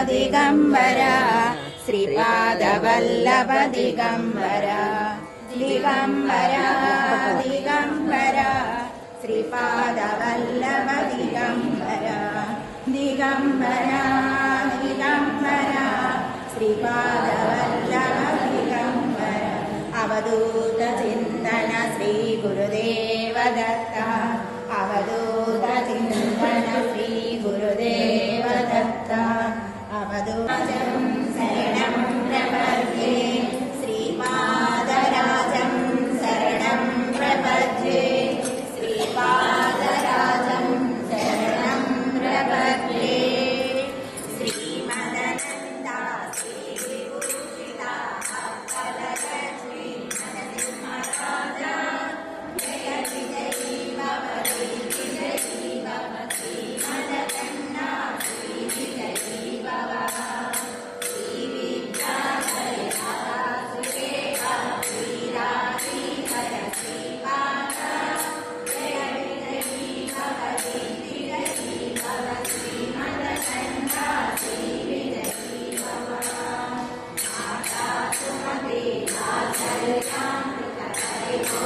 ದಿಗಂಬರ ಶ್ರೀಪಾದವಲ್ಲಭ ದಿಗಂಬರ ದಿಗಂಬರ ದಿಗಂಬರ ಶ್ರೀಪಾದವಲ್ಲಭ ದಿಗಂಬರ ದಿಗಂಬರ ದಿಗಂಬರ ಶ್ರೀಪಾದವಲ್ಲಭ ದಿಗಂಬರ ಅವಧೂತ ಚಿಂತನ ಶ್ರೀ ಗುರುದೇವ ದತ್ತ ಅವಧೂತ ಚಿಂತನ ಶ್ರೀ ಗುರುದೇವ ದತ್ತ ಅವಧೂತಂ ಶರಣಂ ಪ್ರಪದ್ಯೆ ಶ್ರೀಪಾದರಾಜಂ ಶರಣಂ ಪ್ರಪದ್ಯೆ ಶ್ರೀಪಾದರಾಜಂ ಶರಣಂ ಪ್ರಪದ್ಯೆ ಶ್ರೀಮದನಂದ ಶ್ರೀ ವಿಭೂಷಿತ ಅಪ್ಪಲಕ್ಷ್ಮೀ ನರಸಿಂಹರಾಜ ಜಯ ವಿಜಯೀ ಭವ ವಿಜಯೀ ಭವ ಶ್ರೀಮದಕನ್ನ ಶ್ರೀ ವಿಜಯೀ ಭವ ಶ್ರೀ ವಿದ್ಯಾಧರ ಸುರೇಖ ಶ್ರೀರಾಧೀಧರ ಶ್ರೀಪಾದ ಜಯ ವಿಜಯೀ ಭವ ವಿಜಯೀ ಭವ ಶ್ರೀಮದಕನ್ನ ಶ್ರೀ ವಿಜಯೀ ಭವ ಮಾತಾ ಸುಮತಿ ವಾತ್ಸಲ್ಯಾಮೃತ ಹರಿಗೋ